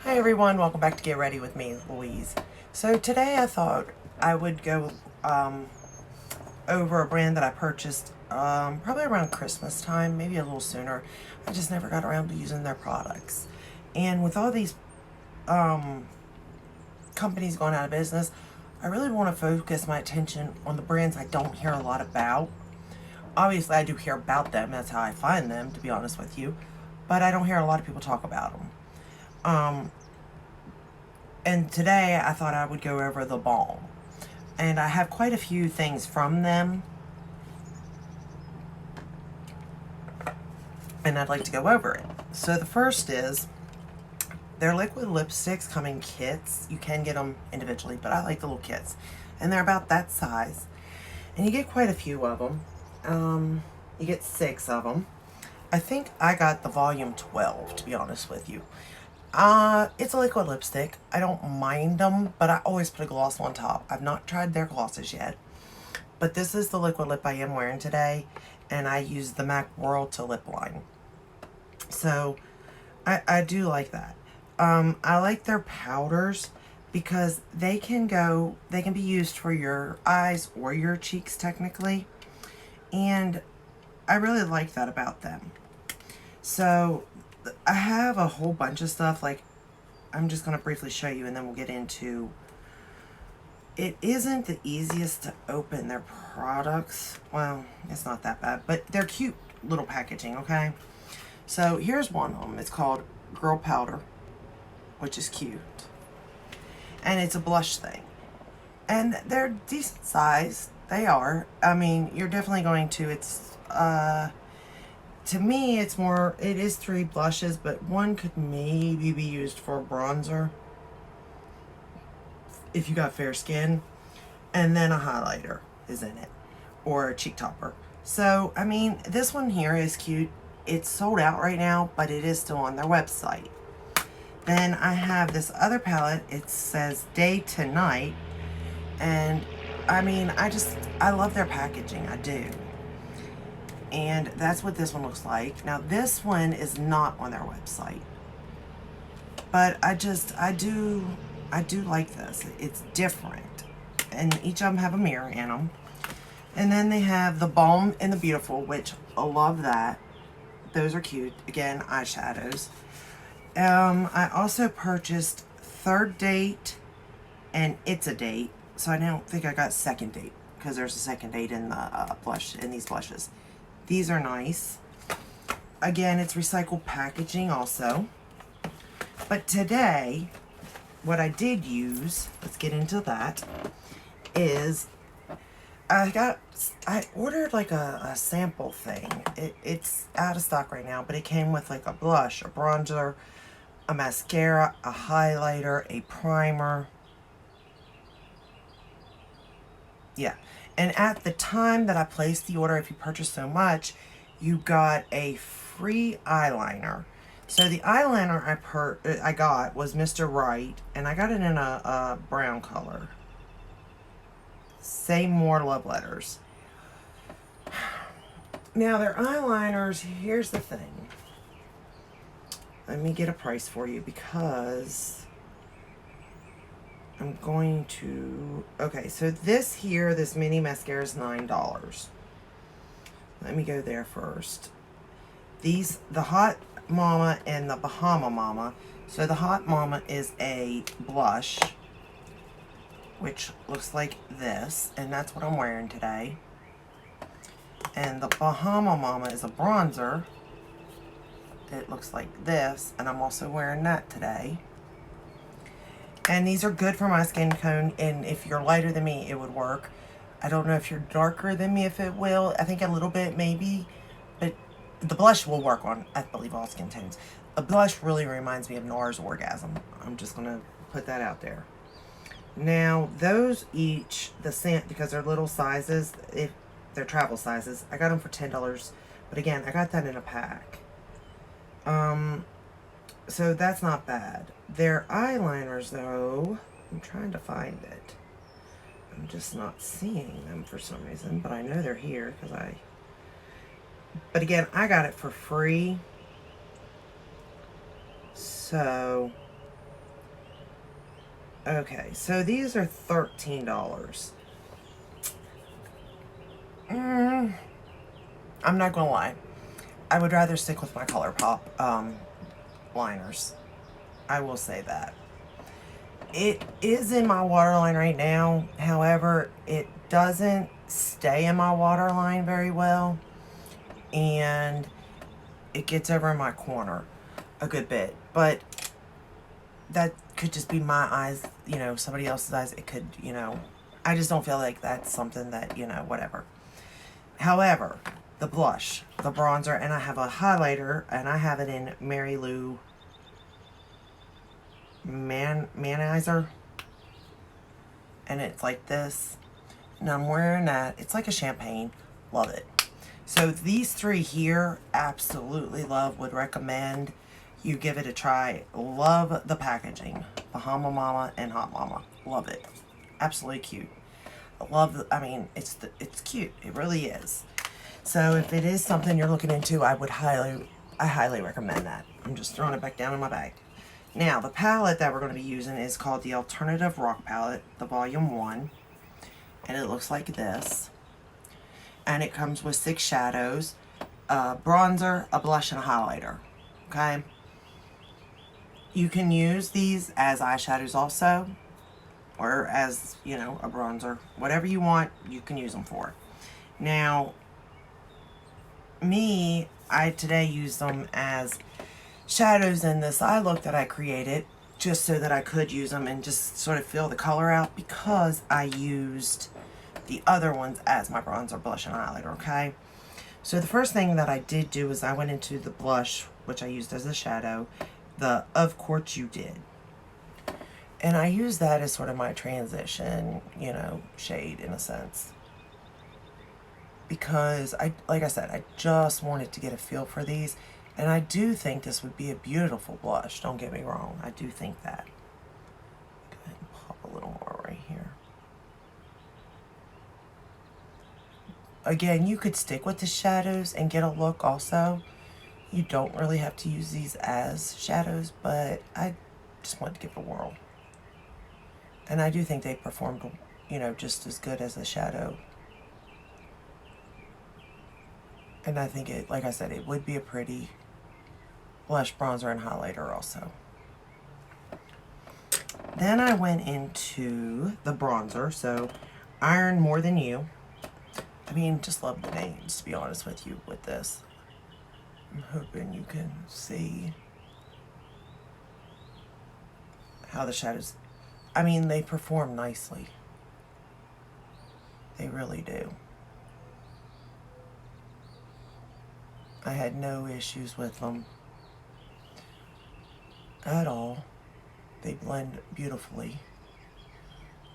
Hi everyone, welcome back to Get Ready with me, Louise. So today I thought I would go over a brand that I purchased probably around Christmas time, maybe a little sooner. I just never got around to using their products. And with all these companies going out of business, I really want to focus my attention on the brands I don't hear a lot about. Obviously I do hear about them, that's how I find them, to be honest with you, but I don't hear a lot of people talk about them. And today I thought I would go over the Balm. And I have quite a few things from them. And I'd like to go over it. So the first is, their liquid lipsticks come in kits. You can get them individually, but I like the little kits. And they're about that size. And you get quite a few of them. You get 6 of them. I think I got the volume 12, to be honest with you. It's a liquid lipstick. I don't mind them, but I always put a gloss on top. I've not tried their glosses yet. But this is the liquid lip I am wearing today, and I use the MAC World to lip line. So, I do like that. I like their powders because they can be used for your eyes or your cheeks technically. And I really like that about them. So, I have a whole bunch of stuff, like, I'm just going to briefly show you and then we'll get into, it isn't the easiest to open their products. Well, it's not that bad, but they're cute little packaging, okay? So here's one of them. It's called Girl Powder, which is cute. And it's a blush thing. And they're decent size. They are. I mean, you're definitely going to, to me, it is 3 blushes, but one could maybe be used for a bronzer if you got fair skin, and then a highlighter is in it, or a cheek topper. So, I mean, this one here is cute. It's sold out right now, but it is still on their website. Then I have this other palette. It says Day to Night, and I mean, I love their packaging. I do. And that's what this one looks like. Now this one is not on their website, but I do like this. It's different, and each of them have a mirror in them. And then they have the Balm and the Beautiful, which I love that. Those are cute. Again, eyeshadows. I also purchased Third Date and It's a Date. So I don't think I got Second Date, because there's a second date in the blush, in these blushes. These are nice. Again, it's recycled packaging also. But today, what I did use, let's get into that, is I ordered like a sample thing. It's out of stock right now, but it came with like a blush, a bronzer, a mascara, a highlighter, a primer. Yeah. And at the time that I placed the order, if you purchased so much, you got a free eyeliner. So the eyeliner I got was Mr. Right, and I got it in a brown color. Say More Love Letters. Now their eyeliners, here's the thing. Let me get a price for you, because I'm going to, okay, so this mini mascara is $9. Let me go there first. The Hot Mama and the Bahama Mama. So the Hot Mama is a blush, which looks like this, and that's what I'm wearing today. And the Bahama Mama is a bronzer. It looks like this, and I'm also wearing that today. And these are good for my skin tone, and if you're lighter than me, it would work. I don't know if you're darker than me, if it will. I think a little bit, maybe. But the blush will work on, I believe, all skin tones. The blush really reminds me of NARS Orgasm. I'm just going to put that out there. Now, those each, because they're little sizes, they're travel sizes, I got them for $10. But again, I got that in a pack. So that's not bad. Their eyeliners, though, I'm trying to find it. I'm just not seeing them for some reason, but I know they're here because but again, I got it for free. So Okay, so these are $13. I'm not gonna lie. I would rather stick with my ColourPop liners. I will say that. It is in my waterline right now. However, it doesn't stay in my waterline very well. And it gets over in my corner a good bit. But that could just be my eyes, you know, somebody else's eyes. It could, you know, I just don't feel like that's something that, you know, whatever. However, the blush, the bronzer, and I have a highlighter, and I have it in Mary Lou Manizer. And it's like this. And I'm wearing that. It's like a champagne. Love it. So these three here, absolutely love, would recommend you give it a try. Love the packaging. Bahama Mama and Hot Mama. Love it. Absolutely cute. I mean, it's cute. It really is. So if it is something you're looking into, I highly recommend that. I'm just throwing it back down in my bag. Now, the palette that we're going to be using is called the Alternative Rock Palette, the Volume 1. And it looks like this. And it comes with 6 shadows, a bronzer, a blush, and a highlighter. Okay? You can use these as eyeshadows also, or as, you know, a bronzer. Whatever you want, you can use them for. Now, I today used them as shadows in this eye look that I created, just so that I could use them and just sort of fill the color out, because I used the other ones as my bronzer, blush, and highlighter, okay? So the first thing that I did do is I went into the blush, which I used as a shadow, the Of Course You Did. And I used that as sort of my transition, you know, shade in a sense. Because, like I said, I just wanted to get a feel for these. And I do think this would be a beautiful blush, don't get me wrong. I do think that. Go ahead and pop a little more right here. Again, you could stick with the shadows and get a look also. You don't really have to use these as shadows, but I just wanted to give it a whirl. And I do think they performed, you know, just as good as a shadow. And I think it, like I said, it would be a pretty blush, bronzer, and highlighter also. Then I went into the bronzer, so Iron More Than You. I mean, just love the names, to be honest with you, with this. I'm hoping you can see how the shadows, I mean, they perform nicely. They really do. I had no issues with them at all. They blend beautifully.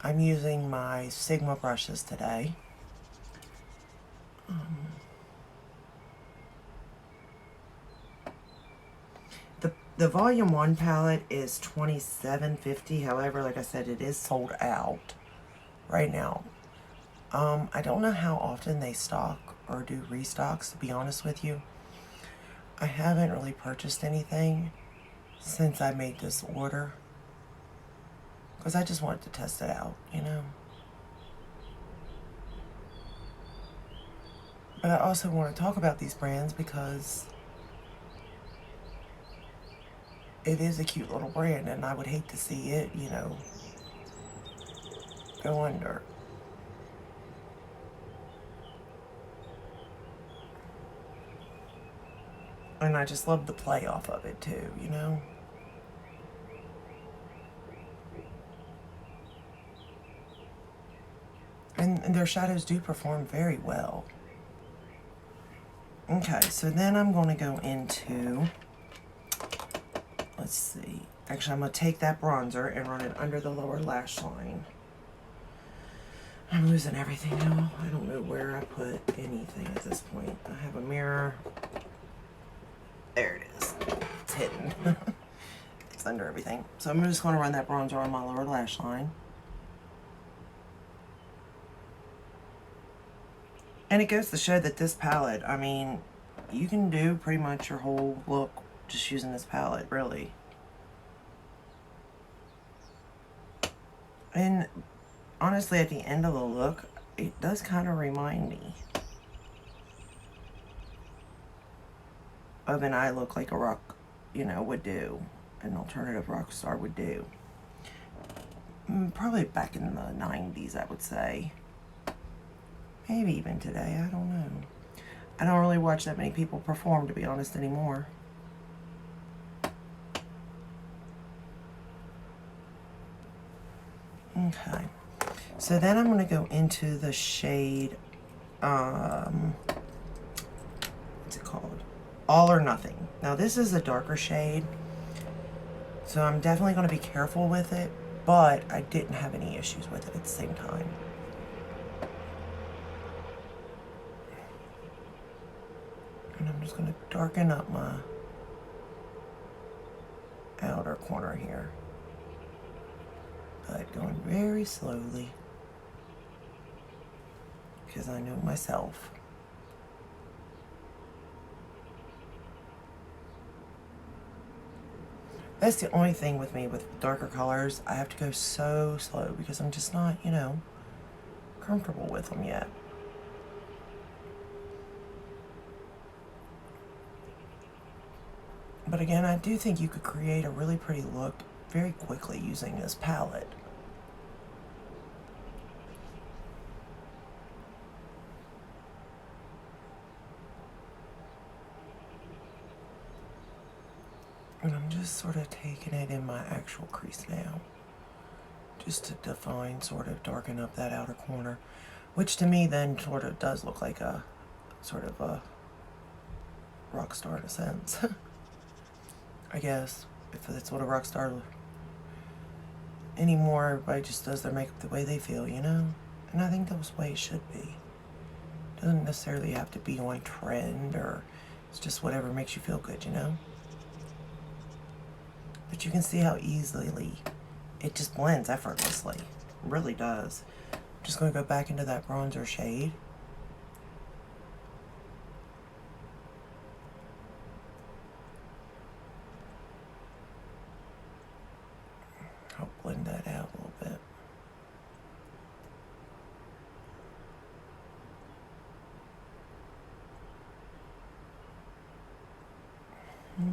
I'm using my Sigma brushes today. The Volume 1 palette is $27.50. However, like I said, it is sold out right now. I don't know how often they stock or do restocks, to be honest with you. I haven't really purchased anything since I made this order, because I just wanted to test it out, you know. But I also want to talk about these brands because it is a cute little brand, and I would hate to see it, you know, go under. And I just love the play off of it too, you know. And their shadows do perform very well. Okay, so then I'm going to go into, let's see. Actually, I'm going to take that bronzer and run it under the lower lash line. I'm losing everything now. I don't know where I put anything at this point. I have a mirror. There it is. It's hidden. It's under everything. So I'm just going to run that bronzer on my lower lash line. And it goes to show that this palette, I mean, you can do pretty much your whole look just using this palette, really. And honestly, at the end of the look, it does kind of remind me of an eye look like a rock, would do. An alternative rock star would do. Probably back in the 90s, I would say. Maybe even today, I don't know. I don't really watch that many people perform, to be honest, anymore. Okay. So then I'm going to go into the shade, what's it called? All or Nothing. Now this is a darker shade, so I'm definitely going to be careful with it, but I didn't have any issues with it at the same time. And I'm just going to darken up my outer corner here, but going very slowly because I know myself. That's the only thing with me with darker colors. I have to go so slow because I'm just not, comfortable with them yet. But again, I do think you could create a really pretty look very quickly using this palette. And I'm just sort of taking it in my actual crease now, just to define, sort of darken up that outer corner, which to me then sort of does look like a sort of a rock star in a sense. I guess, if that's what a rock star anymore, everybody just does their makeup the way they feel, And I think that's the way it should be. It doesn't necessarily have to be on trend, or it's just whatever makes you feel good, But you can see how easily it just blends effortlessly. It really does. I'm just going to go back into that bronzer shade. Help blend that out a little bit.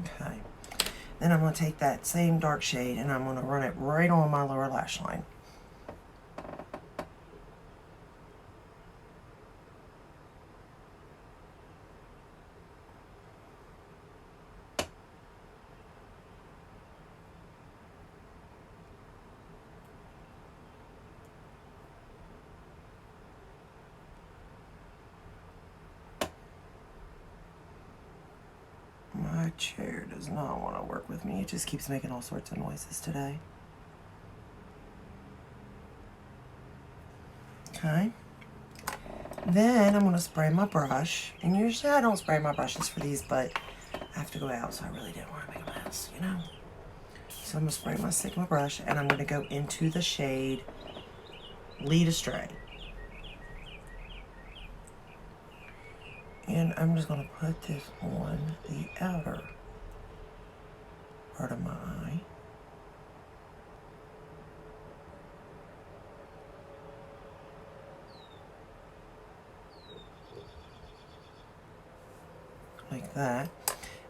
Okay. Then I'm going to take that same dark shade and I'm going to run it right on my lower lash line. My chair does not want to work with me. It just keeps making all sorts of noises today. Okay. Then I'm going to spray my brush. And usually I don't spray my brushes for these, but I have to go out, so I really didn't want to make a mess, So I'm going to spray my Sigma brush, and I'm going to go into the shade Lead Astray. And I'm just going to put this on the outer part of my eye. Like that.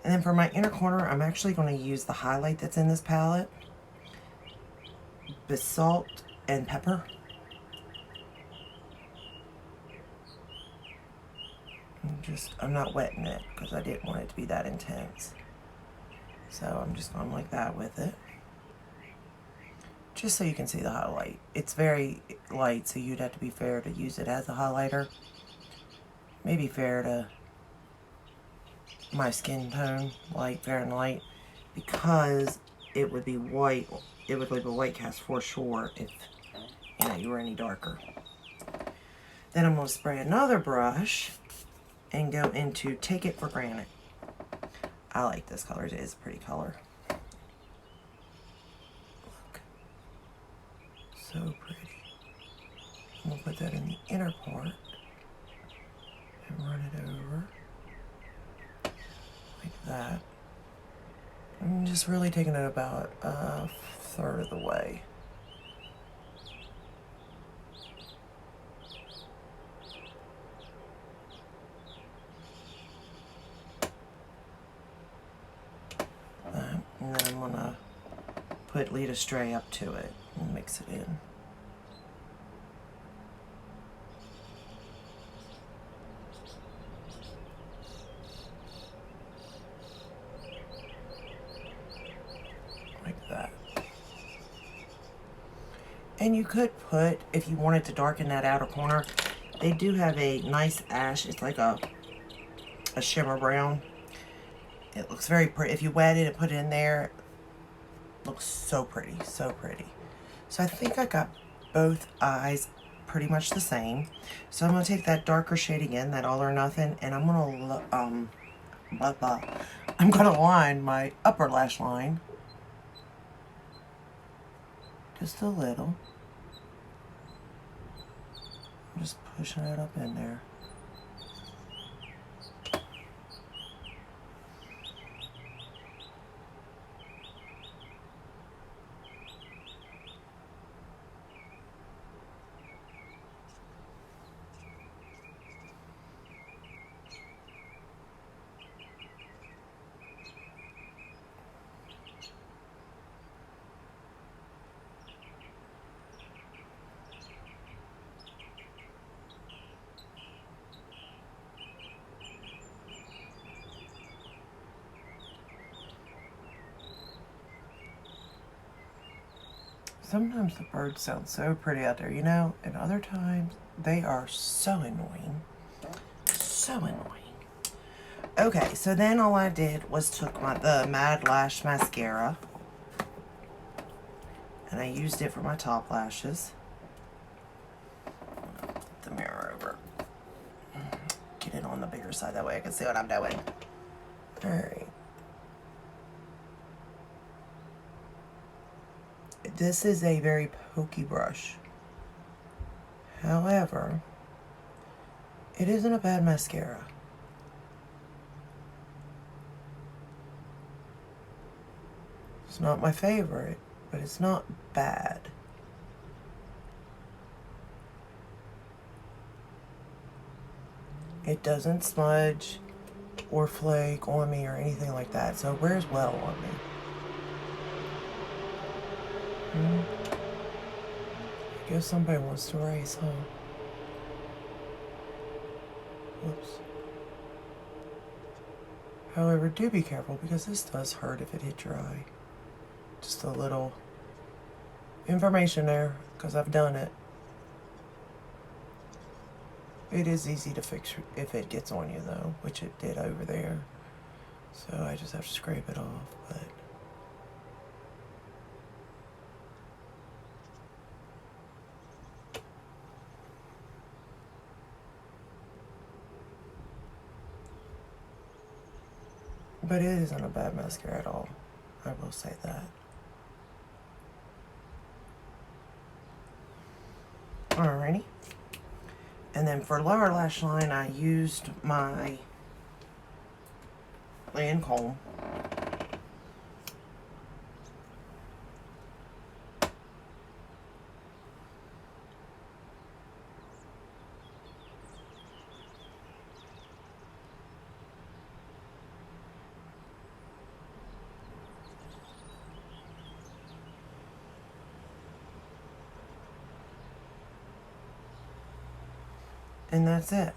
And then for my inner corner, I'm actually going to use the highlight that's in this palette. Basalt and Pepper. I'm not wetting it because I didn't want it to be that intense. So I'm just going like that with it. Just so you can see the highlight. It's very light, so you'd have to be fair to use it as a highlighter. Maybe fair to my skin tone, light, fair and light, because it would be white. It would leave a white cast for sure if you were any darker. Then I'm going to spray another brush and go into Take It for Granted. I like this color. It is a pretty color. Look. So pretty. I'm going to put that in the inner part and run it over like that. I'm just really taking it about a third of the way. And then I'm gonna put Lead Astray up to it and mix it in. Like that. And you could put, if you wanted to darken that outer corner, they do have a nice ash. It's like a shimmer brown. It looks very pretty. If you wet it and put it in there, it looks so pretty, so pretty. So I think I got both eyes pretty much the same. So I'm going to take that darker shade again, that All or Nothing, and I'm going to I'm going to line my upper lash line just a little. I'm just pushing it up in there. Sometimes the birds sound so pretty out there, you know, and other times they are so annoying. So annoying. Okay, so then all I did was took the Mad Lash Mascara, and I used it for my top lashes. Flip the mirror over. Get it on the bigger side, that way I can see what I'm doing. Alright. This is a very pokey brush. However, it isn't a bad mascara. It's not my favorite, but it's not bad. It doesn't smudge or flake on me or anything like that, so it wears well on me. I guess somebody wants to race, huh? Whoops. However, do be careful because this does hurt if it hit your eye. Just a little information there because I've done it. It is easy to fix if it gets on you though, which it did over there. So I just have to scrape it off, but it isn't a bad mascara at all. I will say that. Alrighty. And then for lower lash line, I used my Lancome. And that's it.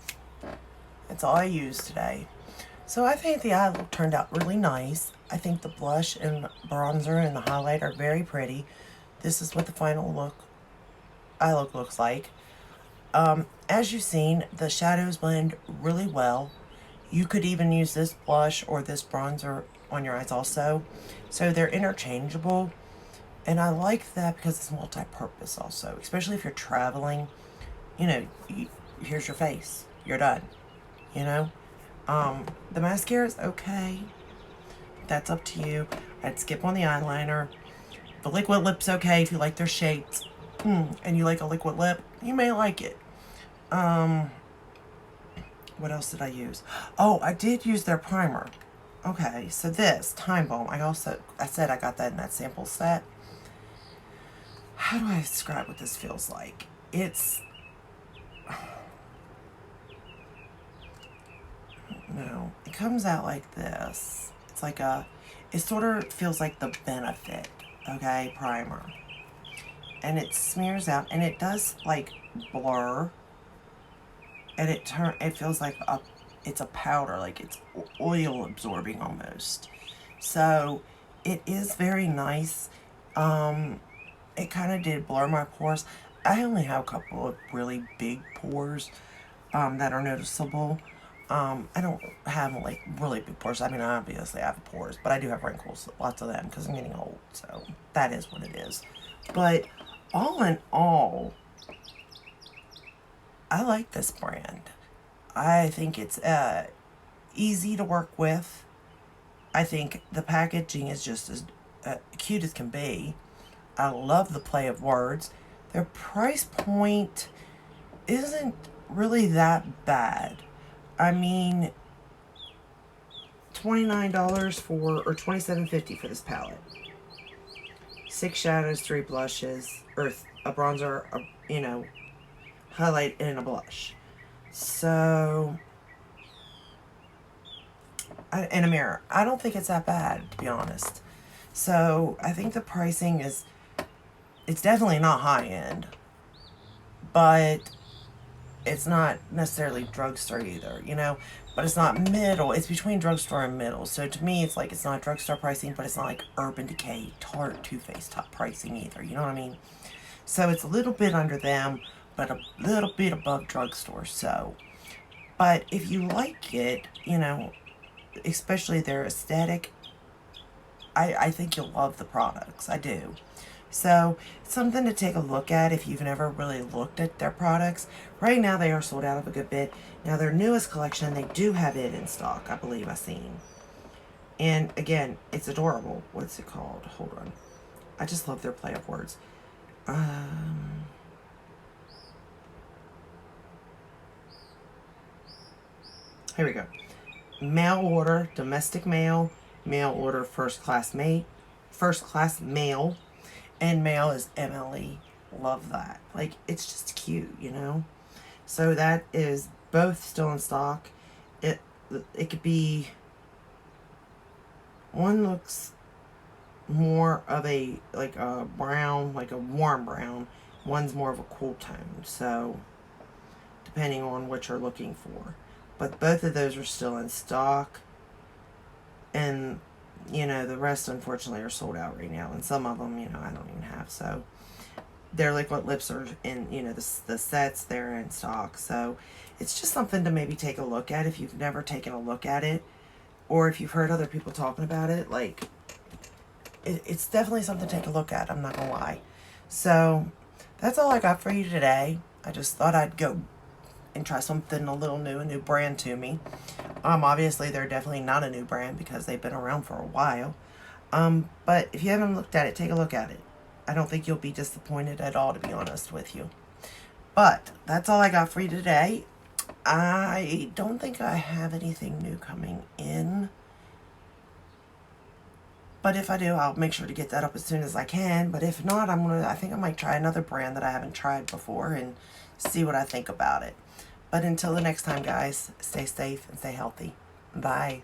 That's all I used today. So I think the eye look turned out really nice. I think the blush and bronzer and the highlight are very pretty. This is what the final eye look looks like. As you've seen, the shadows blend really well. You could even use this blush or this bronzer on your eyes also. So they're interchangeable. And I like that because it's multi-purpose also. Especially if you're traveling. You know, here's your face. You're done. You know? The mascara is okay. That's up to you. I'd skip on the eyeliner. The liquid lip's okay if you like their shapes. And you like a liquid lip, you may like it. What else did I use? Oh, I did use their primer. Okay, so this Time Balm, I said I got that in that sample set. How do I describe what this feels like? No, it comes out like this. It's like it sort of feels like the Benefit, okay, primer. And it smears out, and it does like blur, and it feels like it's a powder, like it's oil absorbing almost. So it is very nice. It kind of did blur my pores. I only have a couple of really big pores that are noticeable. I don't have like really big pores. I mean, obviously I have pores, but I do have wrinkles, lots of them, because I'm getting old. So that is what it is. But all in all, I like this brand. I think it's easy to work with. I think the packaging is just as cute as can be. I love the play of words. Their price point isn't really that bad. I mean, $29 or $27.50 for this palette. 6 shadows, 3 blushes, or a bronzer, highlight, and a blush. So, and a mirror. I don't think it's that bad, to be honest. So, I think the pricing it's definitely not high end, but it's not necessarily drugstore either, but it's not middle. It's between drugstore and middle. So to me, it's like it's not drugstore pricing, but it's not like Urban Decay, Tarte, Too Faced top pricing either. You know what I mean? So it's a little bit under them, but a little bit above drugstore. So, but if you like it, especially their aesthetic, I think you'll love the products. I do. So, it's something to take a look at if you've never really looked at their products. Right now, they are sold out of a good bit. Now, their newest collection, they do have it in stock, I believe I've seen. And, again, it's adorable. What's it called? Hold on. I just love their play of words. Here we go. Mail order, domestic mail, mail order, first class mail, and mail is MLE. Love that. Like, it's just cute, So that is both still in stock. It could be, one looks more of a brown, like a warm brown. One's more of a cool tone. So depending on what you're looking for. But both of those are still in stock. And the rest, unfortunately, are sold out right now. And some of them, I don't even have. So, their liquid lips are in, the sets, they're in stock. So, it's just something to maybe take a look at if you've never taken a look at it. Or if you've heard other people talking about it. Like, it's definitely something to take a look at. I'm not going to lie. So, that's all I got for you today. I just thought I'd go and try something a little new, a new brand to me. Obviously, they're definitely not a new brand because they've been around for a while. But if you haven't looked at it, take a look at it. I don't think you'll be disappointed at all, to be honest with you. But that's all I got for you today. I don't think I have anything new coming in. But if I do, I'll make sure to get that up as soon as I can. But if not, I think I might try another brand that I haven't tried before and see what I think about it. But until the next time, guys, stay safe and stay healthy. Bye.